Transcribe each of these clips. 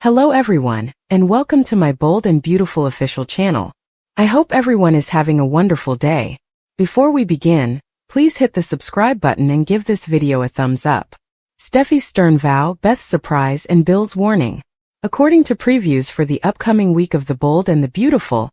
Hello everyone, and welcome to my bold and beautiful official channel. I hope everyone is having a wonderful day. Before we begin, please hit the subscribe button and give this video a thumbs up. Steffy's stern vow, Beth's surprise, and Bill's warning. According to previews for the upcoming week of the Bold and the Beautiful,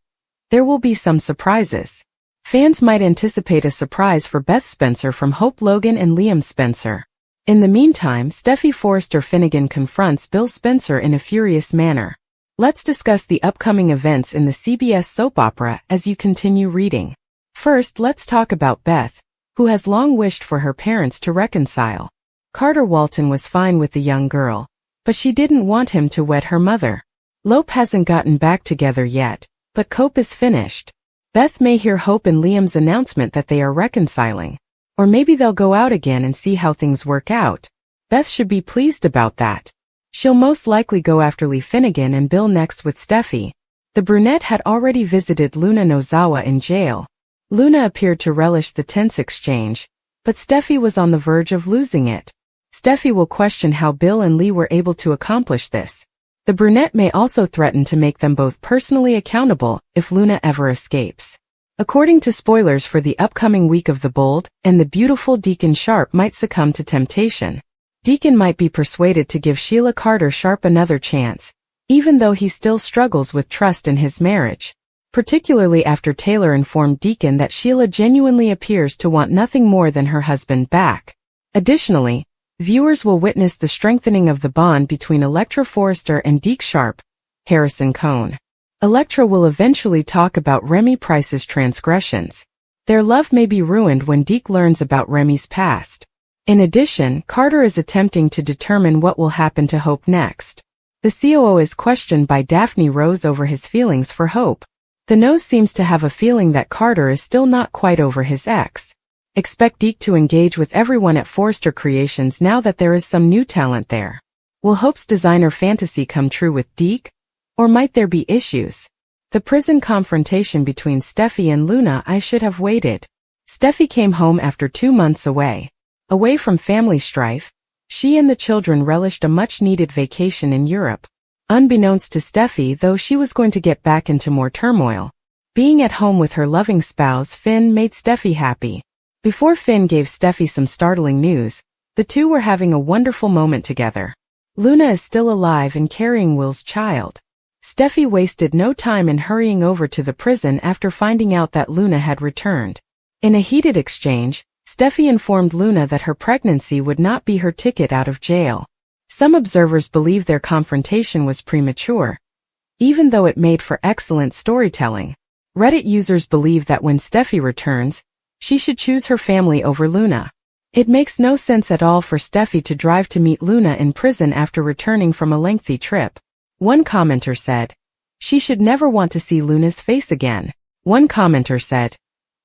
there will be some surprises. Fans might anticipate a surprise for Beth Spencer from Hope Logan and Liam Spencer. In the meantime, Steffy Forrester Finnegan confronts Bill Spencer in a furious manner. Let's discuss the upcoming events in the CBS soap opera as you continue reading. First, let's talk about Beth, who has long wished for her parents to reconcile. Carter Walton was fine with the young girl, but she didn't want him to wed her mother. Lope hasn't gotten back together yet, but Cope is finished. Beth may hear Hope and Liam's announcement that they are reconciling. Or maybe they'll go out again and see how things work out. Beth should be pleased about that. She'll most likely go after Lee Finnegan and Bill next with Steffy. The brunette had already visited Luna Nozawa in jail. Luna appeared to relish the tense exchange, but Steffy was on the verge of losing it. Steffy will question how Bill and Lee were able to accomplish this. The brunette may also threaten to make them both personally accountable if Luna ever escapes. According to spoilers for the upcoming week of the Bold and the Beautiful, Deacon Sharp might succumb to temptation. Deacon might be persuaded to give Sheila Carter Sharp another chance, even though he still struggles with trust in his marriage, particularly after Taylor informed Deacon that Sheila genuinely appears to want nothing more than her husband back. Additionally, viewers will witness the strengthening of the bond between Elektra Forrester and Deke Sharp, Harrison Cohn. Elektra will eventually talk about Remy Price's transgressions. Their love may be ruined when Deke learns about Remy's past. In addition, Carter is attempting to determine what will happen to Hope next. The COO is questioned by Daphne Rose over his feelings for Hope. The nose seems to have a feeling that Carter is still not quite over his ex. Expect Deke to engage with everyone at Forrester Creations now that there is some new talent there. Will Hope's designer fantasy come true with Deke? Or might there be issues? The prison confrontation between Steffy and Luna. I should have waited. Steffy came home after 2 months away. Away from family strife, she and the children relished a much-needed vacation in Europe. Unbeknownst to Steffy, though, she was going to get back into more turmoil. Being at home with her loving spouse Finn made Steffy happy. Before Finn gave Steffy some startling news, the two were having a wonderful moment together. Luna is still alive and carrying Will's child. Steffy wasted no time in hurrying over to the prison after finding out that Luna had returned. In a heated exchange, Steffy informed Luna that her pregnancy would not be her ticket out of jail. Some observers believe their confrontation was premature, even though it made for excellent storytelling. Reddit users believe that when Steffy returns, she should choose her family over Luna. It makes no sense at all for Steffy to drive to meet Luna in prison after returning from a lengthy trip. One commenter said, "She should never want to see Luna's face again." One commenter said,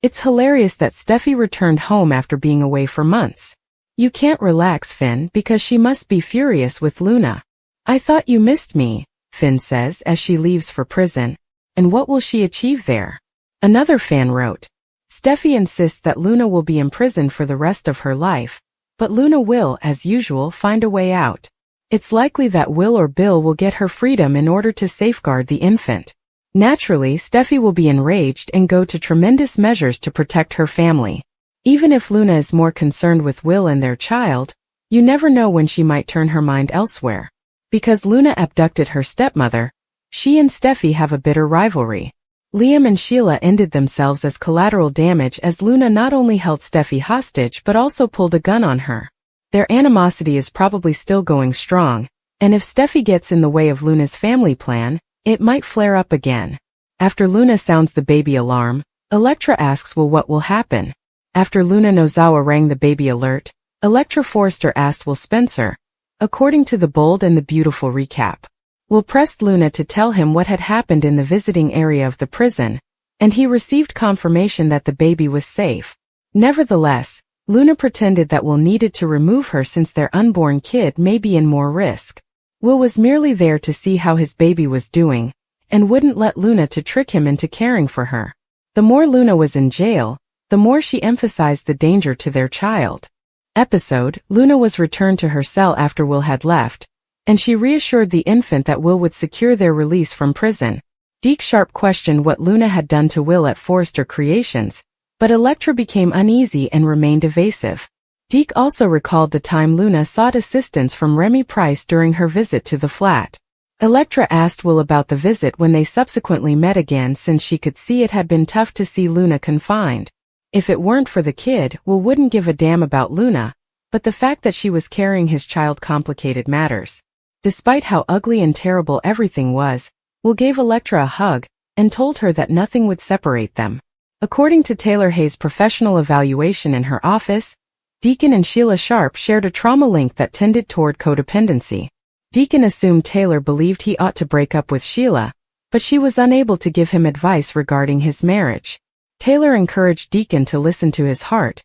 "It's hilarious that Steffy returned home after being away for months. You can't relax, Finn, because she must be furious with Luna." "I thought you missed me," Finn says as she leaves for prison. "And what will she achieve there?" Another fan wrote, "Steffy insists that Luna will be imprisoned for the rest of her life, but Luna will, as usual, find a way out. It's likely that Will or Bill will get her freedom in order to safeguard the infant. Naturally, Steffy will be enraged and go to tremendous measures to protect her family. Even if Luna is more concerned with Will and their child, you never know when she might turn her mind elsewhere. Because Luna abducted her stepmother, she and Steffy have a bitter rivalry. Liam and Sheila ended themselves as collateral damage as Luna not only held Steffy hostage but also pulled a gun on her. Their animosity is probably still going strong, and if Steffy gets in the way of Luna's family plan, it might flare up again. After Luna sounds the baby alarm, Elektra asks what will happen. After Luna Nozawa rang the baby alert, Elektra Forrester asked Will Spencer, according to the Bold and the Beautiful recap. Will pressed Luna to tell him what had happened in the visiting area of the prison, and he received confirmation that the baby was safe. Nevertheless, Luna pretended that Will needed to remove her since their unborn kid may be in more risk. Will was merely there to see how his baby was doing, and wouldn't let Luna to trick him into caring for her. The more Luna was in jail, the more she emphasized the danger to their child. Episode, Luna was returned to her cell after Will had left, and she reassured the infant that Will would secure their release from prison. Deke Sharp questioned what Luna had done to Will at Forrester Creations, but Elektra became uneasy and remained evasive. Deke also recalled the time Luna sought assistance from Remy Price during her visit to the flat. Elektra asked Will about the visit when they subsequently met again, since she could see it had been tough to see Luna confined. If it weren't for the kid, Will wouldn't give a damn about Luna, but the fact that she was carrying his child complicated matters. Despite how ugly and terrible everything was, Will gave Elektra a hug and told her that nothing would separate them. According to Taylor Hayes' professional evaluation in her office, Deacon and Sheila Sharp shared a trauma link that tended toward codependency. Deacon assumed Taylor believed he ought to break up with Sheila, but she was unable to give him advice regarding his marriage. Taylor encouraged Deacon to listen to his heart,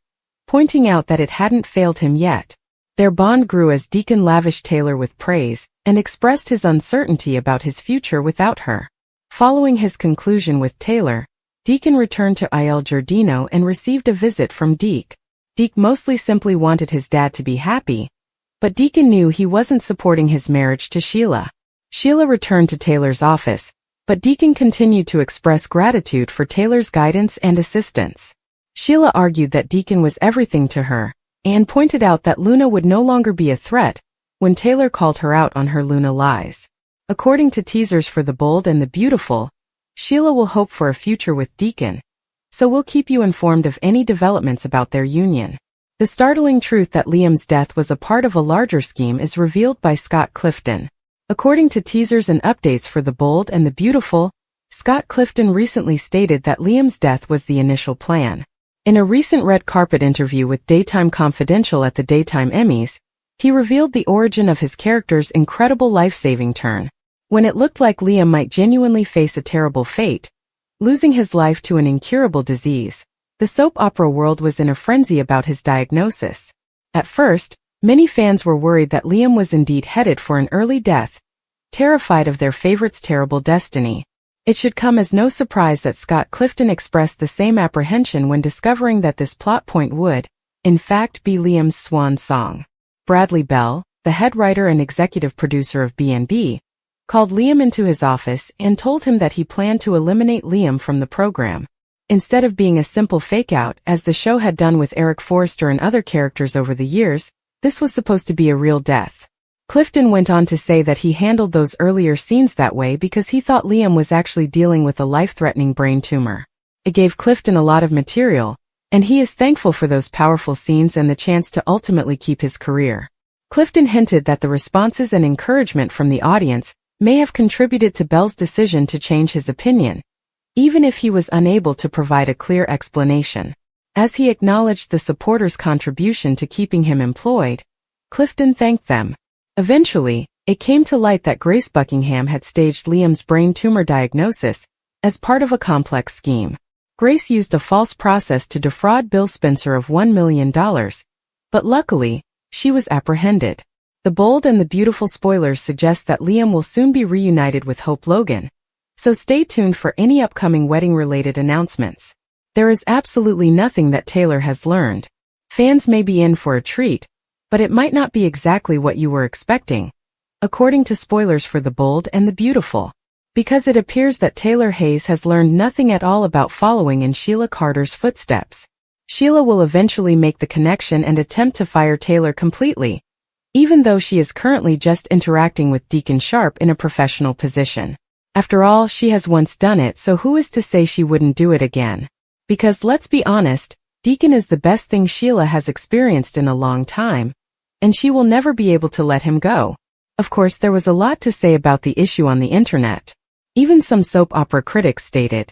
pointing out that it hadn't failed him yet. Their bond grew as Deacon lavished Taylor with praise and expressed his uncertainty about his future without her. Following his conclusion with Taylor, Deacon returned to Il Giardino and received a visit from Deke. Deke mostly simply wanted his dad to be happy, but Deacon knew he wasn't supporting his marriage to Sheila. Sheila returned to Taylor's office, but Deacon continued to express gratitude for Taylor's guidance and assistance. Sheila argued that Deacon was everything to her, and pointed out that Luna would no longer be a threat when Taylor called her out on her Luna lies. According to teasers for The Bold and the Beautiful, Sheila will hope for a future with Deacon, so we'll keep you informed of any developments about their union. The startling truth that Liam's death was a part of a larger scheme is revealed by Scott Clifton. According to teasers and updates for The Bold and the Beautiful, Scott Clifton recently stated that Liam's death was the initial plan. In a recent red carpet interview with Daytime Confidential at the Daytime Emmys, he revealed the origin of his character's incredible life-saving turn. When it looked like Liam might genuinely face a terrible fate, losing his life to an incurable disease, the soap opera world was in a frenzy about his diagnosis. At first, many fans were worried that Liam was indeed headed for an early death, terrified of their favorite's terrible destiny. It should come as no surprise that Scott Clifton expressed the same apprehension when discovering that this plot point would, in fact, be Liam's swan song. Bradley Bell, the head writer and executive producer of B&B, called Liam into his office and told him that he planned to eliminate Liam from the program. Instead of being a simple fake-out, as the show had done with Eric Forrester and other characters over the years, this was supposed to be a real death. Clifton went on to say that he handled those earlier scenes that way because he thought Liam was actually dealing with a life-threatening brain tumor. It gave Clifton a lot of material, and he is thankful for those powerful scenes and the chance to ultimately keep his career. Clifton hinted that the responses and encouragement from the audience may have contributed to Bell's decision to change his opinion, even if he was unable to provide a clear explanation. As he acknowledged the supporters' contribution to keeping him employed, Clifton thanked them. Eventually, it came to light that Grace Buckingham had staged Liam's brain tumor diagnosis as part of a complex scheme. Grace used a false process to defraud Bill Spencer of $1 million, but luckily, she was apprehended. The Bold and the Beautiful spoilers suggest that Liam will soon be reunited with Hope Logan, so stay tuned for any upcoming wedding-related announcements. There is absolutely nothing that Taylor has learned. Fans may be in for a treat, but it might not be exactly what you were expecting, according to spoilers for The Bold and the Beautiful. Because it appears that Taylor Hayes has learned nothing at all about following in Sheila Carter's footsteps. Sheila will eventually make the connection and attempt to fire Taylor completely, even though she is currently just interacting with Deacon Sharp in a professional position. After all, she has once done it, so who is to say she wouldn't do it again? Because let's be honest, Deacon is the best thing Sheila has experienced in a long time, and she will never be able to let him go. Of course, there was a lot to say about the issue on the internet. Even some soap opera critics stated,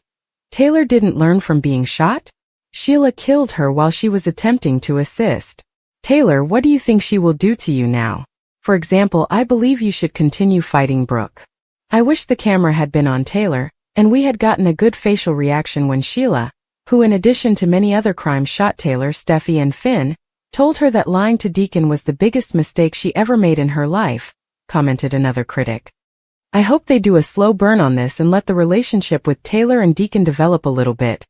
Taylor didn't learn from being shot? Sheila killed her while she was attempting to assist. Taylor, what do you think she will do to you now? For example, I believe you should continue fighting Brooke. I wish the camera had been on Taylor, and we had gotten a good facial reaction when Sheila, who in addition to many other crimes shot Taylor, Steffy and Finn, told her that lying to Deacon was the biggest mistake she ever made in her life, commented another critic. I hope they do a slow burn on this and let the relationship with Taylor and Deacon develop a little bit,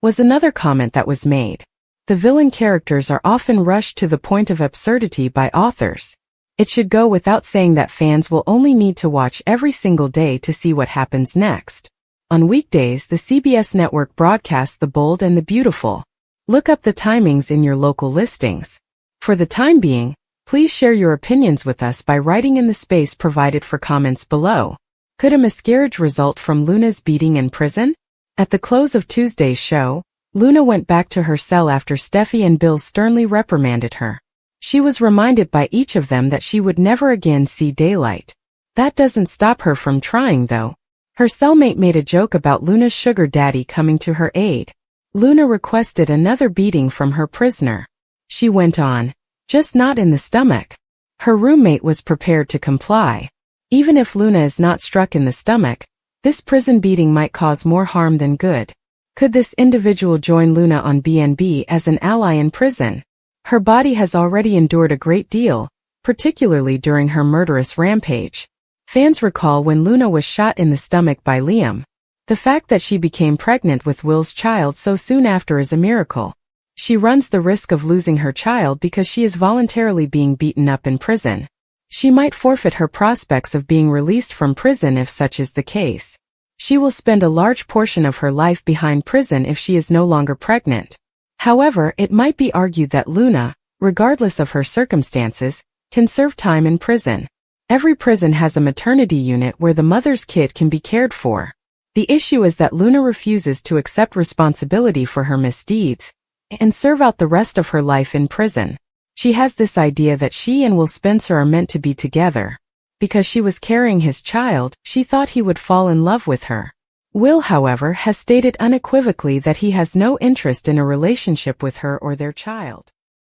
was another comment that was made. The villain characters are often rushed to the point of absurdity by authors. It should go without saying that fans will only need to watch every single day to see what happens next. On weekdays, the CBS network broadcasts The Bold and the Beautiful. Look up the timings in your local listings. For the time being, please share your opinions with us by writing in the space provided for comments below. Could a miscarriage result from Luna's beating in prison? At the close of Tuesday's show, Luna went back to her cell after Steffy and Bill sternly reprimanded her. She was reminded by each of them that she would never again see daylight. That doesn't stop her from trying, though. Her cellmate made a joke about Luna's sugar daddy coming to her aid. Luna requested another beating from her prisoner. She went on, "Just not in the stomach." Her roommate was prepared to comply. Even if Luna is not struck in the stomach, this prison beating might cause more harm than good. Could this individual join Luna on BNB as an ally in prison? Her body has already endured a great deal, particularly during her murderous rampage. Fans recall when Luna was shot in the stomach by Liam. The fact that she became pregnant with Will's child so soon after is a miracle. She runs the risk of losing her child because she is voluntarily being beaten up in prison. She might forfeit her prospects of being released from prison if such is the case. She will spend a large portion of her life behind prison if she is no longer pregnant. However, it might be argued that Luna, regardless of her circumstances, can serve time in prison. Every prison has a maternity unit where the mother's kid can be cared for. The issue is that Luna refuses to accept responsibility for her misdeeds and serve out the rest of her life in prison. She has this idea that she and Will Spencer are meant to be together. Because she was carrying his child, she thought he would fall in love with her. Will, however, has stated unequivocally that he has no interest in a relationship with her or their child.